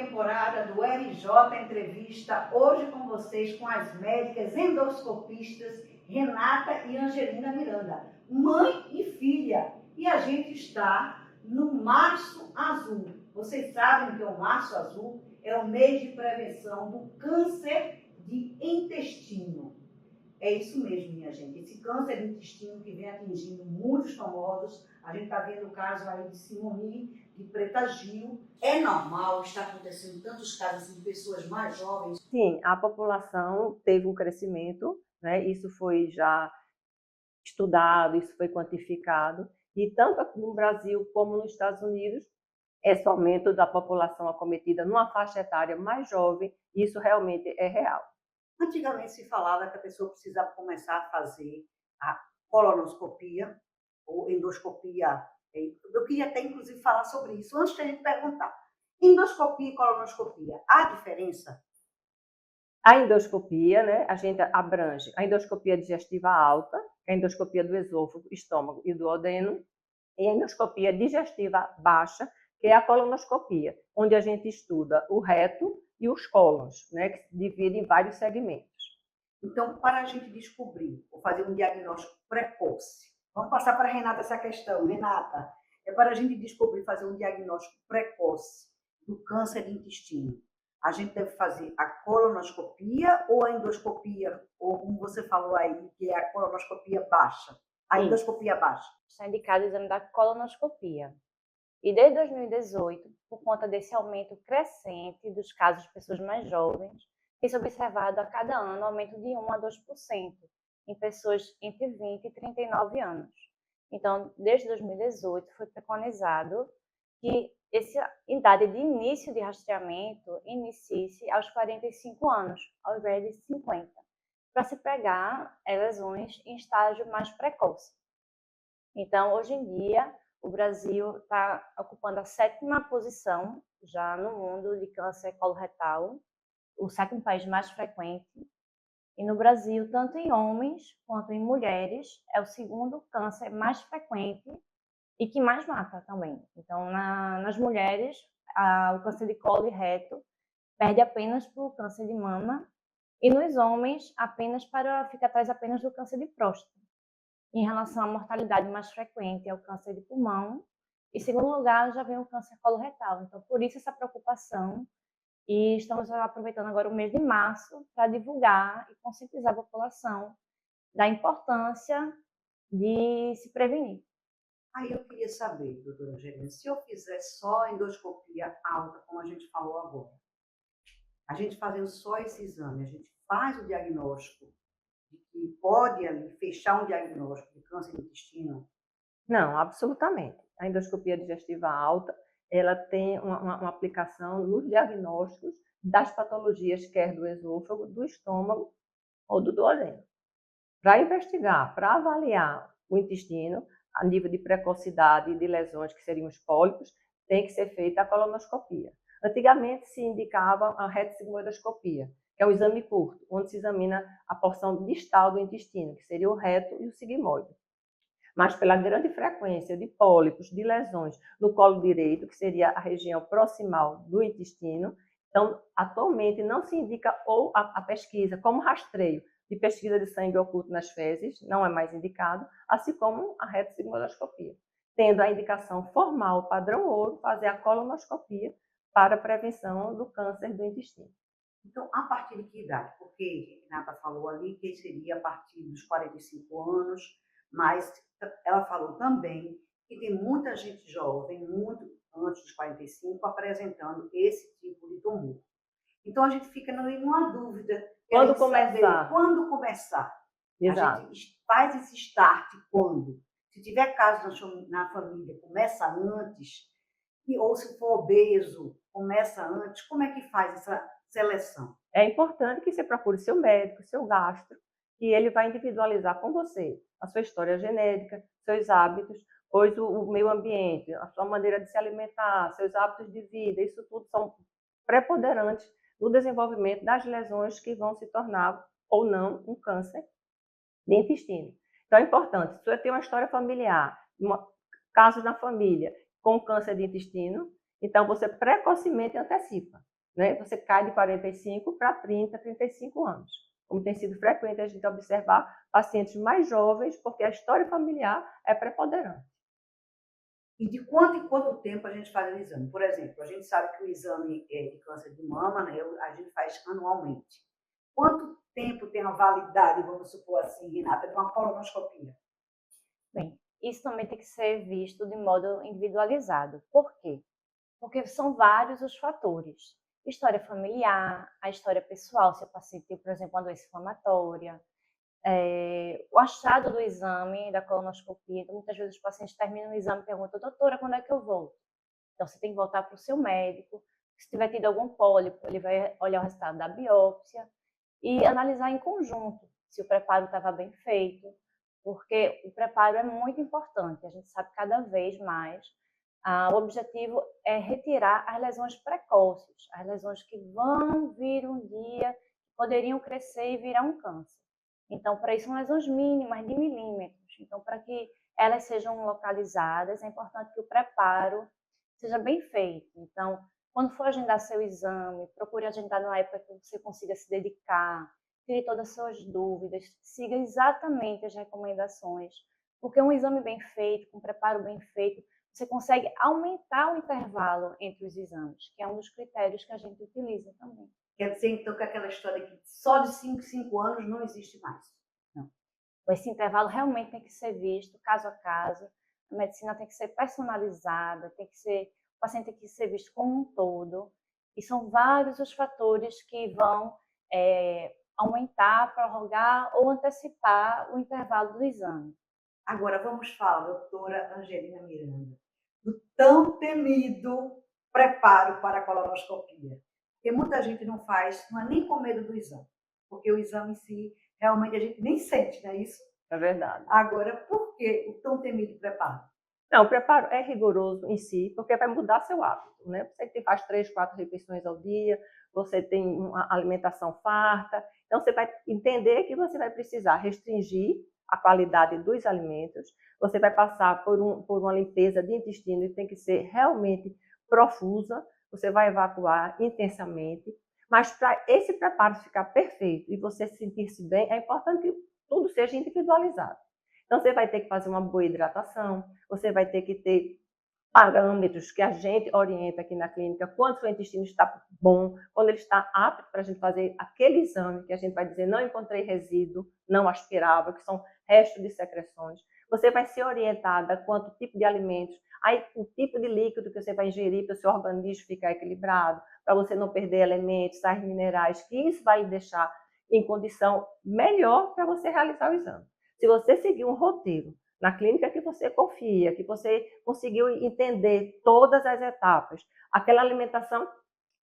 temporada do RJ Entrevista, hoje com vocês, com as médicas endoscopistas Renata e Angelina Miranda, mãe e filha. E a gente está no Março Azul. Vocês sabem que o Março Azul é o mês de prevenção do câncer de intestino. É isso mesmo, minha gente. Esse câncer de intestino que vem atingindo muitos famosos. A gente está vendo o caso aí de Simone, de Preta Gil. É normal estar acontecendo tantos casos assim, de pessoas mais jovens? Sim, a população teve um crescimento, né? Isso foi já estudado, isso foi quantificado. E tanto aqui no Brasil como nos Estados Unidos, esse aumento da população acometida numa faixa etária mais jovem, isso realmente é real. Antigamente se falava que a pessoa precisava começar a fazer a colonoscopia ou endoscopia. Eu queria até, inclusive, falar sobre isso antes de a gente perguntar. Endoscopia e colonoscopia, há diferença? A endoscopia, né, a gente abrange a endoscopia digestiva alta, a endoscopia do esôfago, estômago e duodeno, e a endoscopia digestiva baixa, que é a colonoscopia, onde a gente estuda o reto e os cólons, né, que se dividem em vários segmentos. Então, para a gente descobrir ou fazer um diagnóstico precoce, vamos passar para a Renata essa questão. Renata, é para a gente descobrir, fazer um diagnóstico precoce do câncer de intestino. A gente deve fazer a colonoscopia ou a endoscopia, ou como você falou aí, que é a colonoscopia baixa, a endoscopia baixa? Está indicado o exame da colonoscopia. E desde 2018, por conta desse aumento crescente dos casos de pessoas mais jovens, tem se observado a cada ano aumento de 1 a 2% em pessoas entre 20 e 39 anos. Então, desde 2018, foi preconizado que essa idade de início de rastreamento inicie-se aos 45 anos, ao invés de 50, para se pegar lesões em estágio mais precoce. Então, hoje em dia, o Brasil está ocupando a 7ª posição já no mundo de câncer coloretal, o 7º país mais frequente. E no Brasil, tanto em homens quanto em mulheres, é o 2º câncer mais frequente e que mais mata também. Então, nas mulheres, o câncer de colo e reto perde apenas para o câncer de mama, e nos homens, fica atrás apenas do câncer de próstata. Em relação à mortalidade mais frequente é o câncer de pulmão, e em segundo lugar já vem o câncer coloretal. Então, por isso essa preocupação, e estamos aproveitando agora o mês de março para divulgar e conscientizar a população da importância de se prevenir. Aí eu queria saber, doutora Angelina, se eu fizer só endoscopia alta, como a gente falou agora, a gente fazendo só esse exame, a gente faz o diagnóstico de que pode ali fechar um diagnóstico de câncer de intestino? Não, absolutamente. A endoscopia digestiva alta, ela tem uma aplicação nos diagnósticos das patologias, quer do esôfago, do estômago ou do duodeno. Para investigar, para avaliar o intestino, a nível de precocidade e de lesões, que seriam os pólipos, tem que ser feita a colonoscopia. Antigamente se indicava a retossigmoidoscopia, que é um exame curto, onde se examina a porção distal do intestino, que seria o reto e o sigmoide. Mas pela grande frequência de pólipos, de lesões no colo direito, que seria a região proximal do intestino, então atualmente não se indica ou a pesquisa como rastreio de pesquisa de sangue oculto nas fezes, não é mais indicado, assim como a retossigmoidoscopia, tendo a indicação formal, padrão ouro, fazer a colonoscopia para a prevenção do câncer do intestino. Então, a partir de que idade? Porque a Renata falou ali que seria a partir dos 45 anos, mas ela falou também que tem muita gente jovem, muito antes dos 45, apresentando esse tipo de tumor. Então, a gente fica numa dúvida. Quando começar? Quando começar? Exato. A gente faz esse start quando? Se tiver caso na família, começa antes, ou se for obeso, começa antes. Como é que faz essa seleção? É importante que você procure seu médico, seu gastro, e ele vai individualizar com você a sua história genética, seus hábitos, pois o meio ambiente, a sua maneira de se alimentar, seus hábitos de vida, isso tudo são preponderantes no desenvolvimento das lesões que vão se tornar ou não um câncer de intestino. Então é importante, se você tem uma história familiar, casos na família com câncer de intestino, então você precocemente antecipa. né? Você cai de 45 para 30, 35 anos. Como tem sido frequente a gente observar pacientes mais jovens, porque a história familiar é preponderante. E de quanto em quanto tempo a gente faz o exame? Por exemplo, a gente sabe que o exame de câncer de mama, né, a gente faz anualmente. Quanto tempo tem a validade, vamos supor assim, Renata, de uma colonoscopia? Bem, isso também tem que ser visto de modo individualizado. Por quê? Porque são vários os fatores. História familiar, a história pessoal, se o paciente tem, por exemplo, uma doença inflamatória, o achado do exame, da colonoscopia. Então, muitas vezes os pacientes terminam o exame e perguntam, doutora, quando é que eu volto? Então, você tem que voltar para o seu médico. Se tiver tido algum pólipo, ele vai olhar o resultado da biópsia e analisar em conjunto se o preparo estava bem feito, porque o preparo é muito importante. A gente sabe cada vez mais. O objetivo é retirar as lesões precoces, as lesões que vão vir um dia, poderiam crescer e virar um câncer. Então, para isso, são lesões mínimas de milímetros. Então, para que elas sejam localizadas, é importante que o preparo seja bem feito. Então, quando for agendar seu exame, procure agendar numa época que você consiga se dedicar, tire todas as suas dúvidas, siga exatamente as recomendações, porque um exame bem feito, com um preparo bem feito, você consegue aumentar o intervalo entre os exames, que é um dos critérios que a gente utiliza também. Quer dizer, então, que aquela história que só de 5 anos não existe mais? Não. Esse intervalo realmente tem que ser visto caso a caso. A medicina tem que ser personalizada, o paciente tem que ser visto como um todo. E são vários os fatores que vão aumentar, prorrogar ou antecipar o intervalo do exame. Agora vamos falar, doutora Angelina Miranda, do tão temido preparo para a colonoscopia. Porque muita gente não faz, não é nem com medo do exame, porque o exame em si, realmente a gente nem sente, não é isso? É verdade. Agora, por que o tão temido preparo? Não, o preparo é rigoroso em si, porque vai mudar seu hábito, né? Você faz 3, 4 refeições ao dia, você tem uma alimentação farta, então você vai entender que você vai precisar restringir a qualidade dos alimentos, você vai passar por uma limpeza de intestino que tem que ser realmente profusa, você vai evacuar intensamente, mas para esse preparo ficar perfeito e você sentir-se bem, é importante que tudo seja individualizado. Então, você vai ter que fazer uma boa hidratação, você vai ter que ter parâmetros que a gente orienta aqui na clínica, quando o seu intestino está bom, quando ele está apto para a gente fazer aquele exame, que a gente vai dizer, não encontrei resíduo, não aspirava, que são restos de secreções. Você vai ser orientada quanto tipo de alimentos, aí o tipo de líquido que você vai ingerir para o seu organismo ficar equilibrado, para você não perder elementos, sais minerais, que isso vai deixar em condição melhor para você realizar o exame. Se você seguir um roteiro na clínica que você confia, que você conseguiu entender todas as etapas, aquela alimentação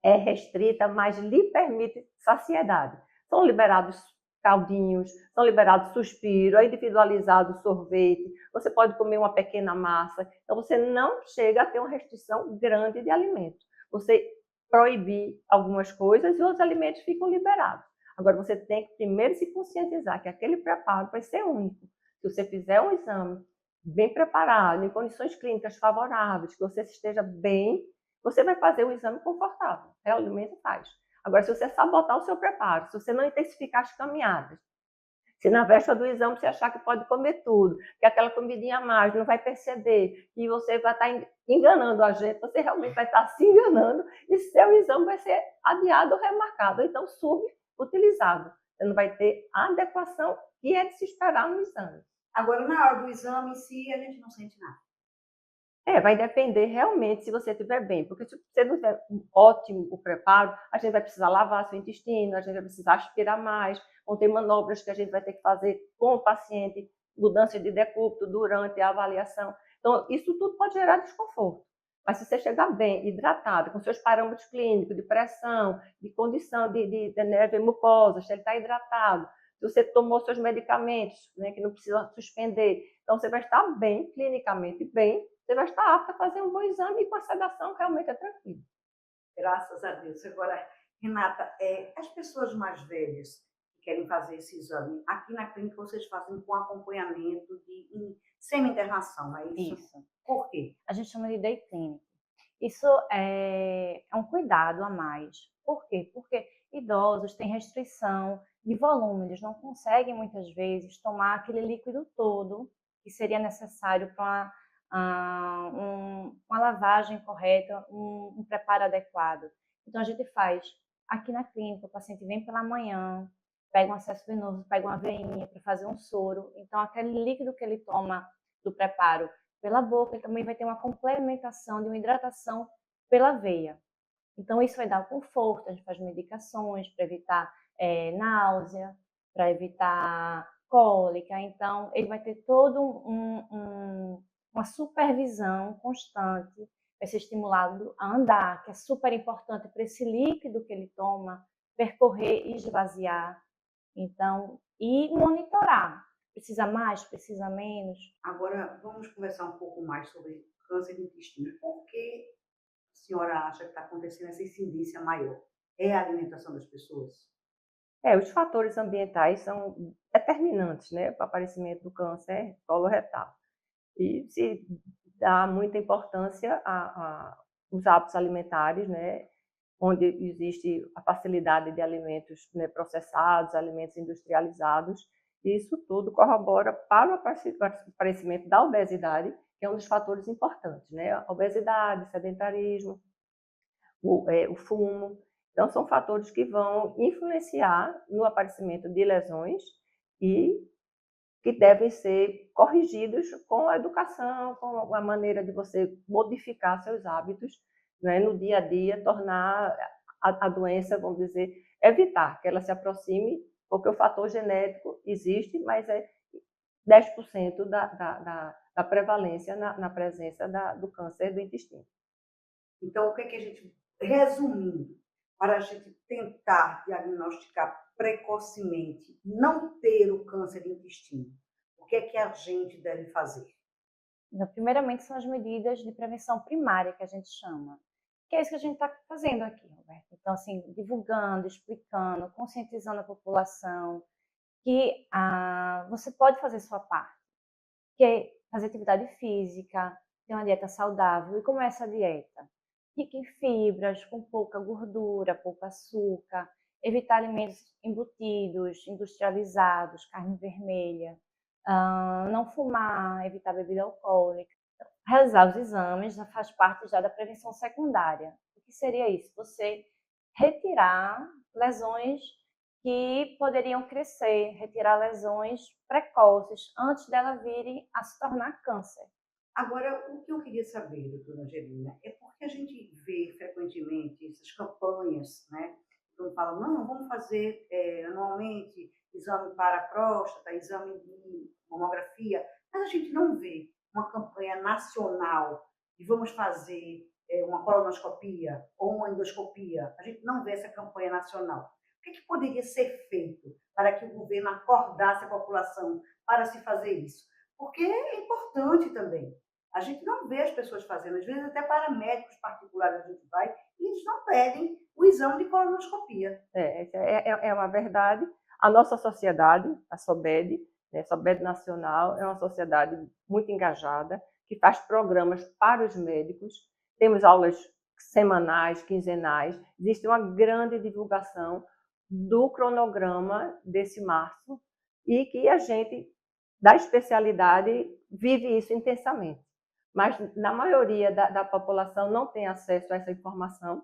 é restrita, mas lhe permite saciedade. São liberados caldinhos, são liberados suspiro, é individualizado sorvete, você pode comer uma pequena massa, então você não chega a ter uma restrição grande de alimentos. Você proibir algumas coisas e os alimentos ficam liberados. Agora, você tem que primeiro se conscientizar que aquele preparo vai ser único. Se você fizer um exame bem preparado, em condições clínicas favoráveis, que você esteja bem, você vai fazer o exame confortável. Realmente faz. Agora, se você sabotar o seu preparo, se você não intensificar as caminhadas, se na véspera do exame você achar que pode comer tudo, que aquela comidinha a mais não vai perceber, que você vai estar enganando a gente, você realmente vai estar se enganando e seu exame vai ser adiado ou remarcado, ou então subutilizado. Você não vai ter a adequação que é de se esperar no exame. Agora, na hora do exame em si, a gente não sente nada. Vai depender realmente se você estiver bem, porque se você não tiver ótimo o preparo, a gente vai precisar lavar seu intestino, a gente vai precisar aspirar mais, vão ter manobras que a gente vai ter que fazer com o paciente, mudança de decúbito durante a avaliação. Então, isso tudo pode gerar desconforto. Mas se você chegar bem, hidratado, com seus parâmetros clínicos, de pressão, de condição de neve mucosa, se ele está hidratado, se você tomou seus medicamentos, né, que não precisa suspender, então você vai estar bem, clinicamente bem, você vai estar apta a fazer um bom exame e com a sedação realmente é tranquilo. Graças a Deus. Agora, Renata, as pessoas mais velhas que querem fazer esse exame, aqui na clínica vocês fazem com acompanhamento sem internação, não é isso? Isso. Por quê? A gente chama de day clinic. Isso é um cuidado a mais. Por quê? Porque idosos têm restrição de volume, eles não conseguem muitas vezes tomar aquele líquido todo que seria necessário para uma lavagem correta, um preparo adequado. Então a gente faz aqui na clínica, o paciente vem pela manhã, pega um acesso venoso, pega uma veinha para fazer um soro. Então aquele líquido que ele toma do preparo pela boca, ele também vai ter uma complementação de uma hidratação pela veia. Então, isso vai dar conforto, a gente faz medicações para evitar náusea, para evitar cólica. Então, ele vai ter todo uma supervisão constante, vai ser estimulado a andar, que é super importante para esse líquido que ele toma percorrer e esvaziar. Então, e monitorar. Precisa mais, precisa menos. Agora, vamos conversar um pouco mais sobre câncer de intestino. Por que a senhora acha que está acontecendo essa incidência maior? É a alimentação das pessoas? Os fatores ambientais são determinantes, né, para o aparecimento do câncer coloretal. E se dá muita importância aos hábitos alimentares, né, onde existe a facilidade de alimentos, né, processados, alimentos industrializados. Isso tudo corrobora para o aparecimento da obesidade, que é um dos fatores importantes, né? A obesidade, sedentarismo, o fumo. Então, são fatores que vão influenciar no aparecimento de lesões e que devem ser corrigidos com a educação, com a maneira de você modificar seus hábitos, né, no dia a dia, tornar a doença, vamos dizer, evitar que ela se aproxime, porque o fator genético existe, mas é 10% da prevalência na presença do câncer do intestino. Então, o que é que a gente, resumindo, para a gente tentar diagnosticar precocemente, não ter o câncer de intestino, o que é que a gente deve fazer? Primeiramente, são as medidas de prevenção primária, que a gente chama. Que é isso que a gente está fazendo aqui, Roberto. Então, assim, divulgando, explicando, conscientizando a população que você pode fazer sua parte, que é fazer atividade física, ter uma dieta saudável. E como é essa dieta? Rica em fibras, com pouca gordura, pouco açúcar, evitar alimentos embutidos, industrializados, carne vermelha, não fumar, evitar bebida alcoólica. Realizar os exames já faz parte já da prevenção secundária. O que seria isso? Você retirar lesões que poderiam crescer, retirar lesões precoces antes dela virem a se tornar câncer. Agora, o que eu queria saber, doutora Angelina, é porque a gente vê frequentemente essas campanhas, né? Então fala, não, vamos fazer anualmente exame para a próstata, exame de mamografia, mas a gente não vê uma campanha nacional de vamos fazer uma colonoscopia ou uma endoscopia. A gente não vê essa campanha nacional. O que poderia ser feito para que o governo acordasse a população para se fazer isso? Porque é importante também. A gente não vê as pessoas fazendo, às vezes até para médicos particulares a gente vai e eles não pedem o exame de colonoscopia. É uma verdade. A nossa sociedade, a SOBED, né, SOBED Nacional, é uma sociedade muito engajada, que faz programas para os médicos. Temos aulas semanais, quinzenais. Existe uma grande divulgação do cronograma desse março e que a gente, da especialidade, vive isso intensamente. Mas na maioria da população não tem acesso a essa informação,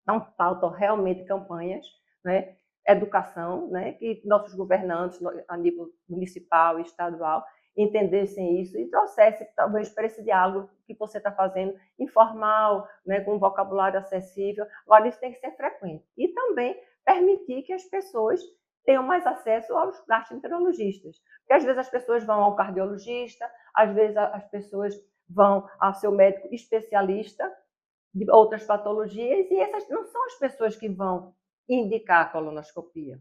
não faltam realmente campanhas, né? Educação, né? Que nossos governantes, a nível municipal e estadual, entendessem isso e trouxessem, talvez, para esse diálogo que você está fazendo, informal, né? Com um vocabulário acessível. Agora, isso tem que ser frequente. E também permitir que as pessoas tenham mais acesso aos gastroenterologistas. Porque, às vezes, as pessoas vão ao cardiologista, às vezes, as pessoas vão ao seu médico especialista de outras patologias, e essas não são as pessoas que vão indicar a colonoscopia.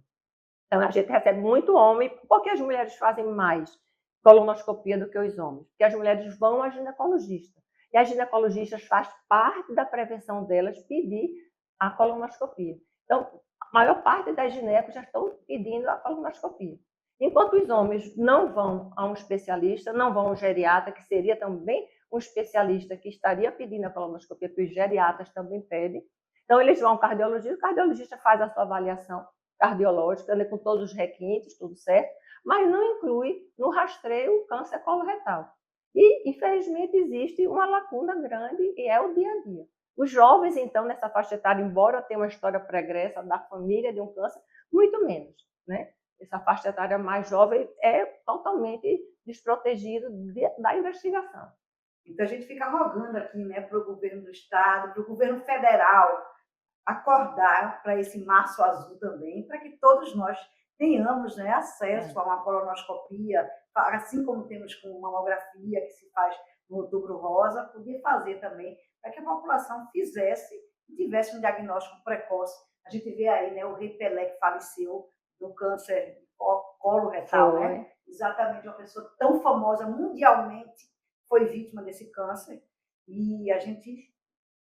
Então, a gente recebe muito homem, porque as mulheres fazem mais colonoscopia do que os homens, porque as mulheres vão à ginecologista, e as ginecologistas faz parte da prevenção delas pedir a colonoscopia. Então, a maior parte das ginecos já estão pedindo a colonoscopia. Enquanto os homens não vão a um especialista, não vão a um geriatra, que seria também um especialista que estaria pedindo a colonoscopia, que os geriatras também pedem. Então, eles vão ao cardiologista, o cardiologista faz a sua avaliação cardiológica, né, com todos os requintes, tudo certo, mas não inclui no rastreio o câncer coloretal. E, infelizmente, existe uma lacuna grande e é o dia a dia. Os jovens, então, nessa faixa etária, embora tenha uma história pregressa da família de um câncer, muito menos, né? Essa faixa etária mais jovem é totalmente desprotegido da investigação. Então, a gente fica rogando aqui, né, para o governo do estado, para o governo federal, acordar para esse março azul também, para que todos nós tenhamos, né, acesso a uma colonoscopia, assim como temos com mamografia, que se faz no Outubro Rosa, poder fazer também, para que a população fizesse e tivesse um diagnóstico precoce. A gente vê aí, né, o Rei Pelé, que faleceu do câncer coloretal, né? Exatamente, uma pessoa tão famosa mundialmente foi vítima desse câncer, e a gente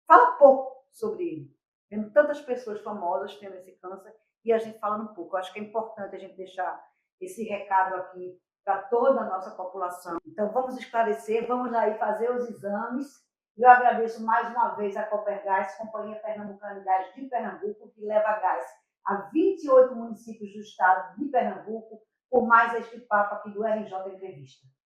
fala pouco sobre ele. Vendo tantas pessoas famosas tendo esse câncer e a gente falando um pouco. Eu acho que é importante a gente deixar esse recado aqui para toda a nossa população. Então, vamos esclarecer, vamos aí fazer os exames. Eu agradeço mais uma vez a Copergás, Companhia Pernambucana de Gás de Pernambuco, que leva gás a 28 municípios do estado de Pernambuco, por mais este papo aqui do RJ Entrevista.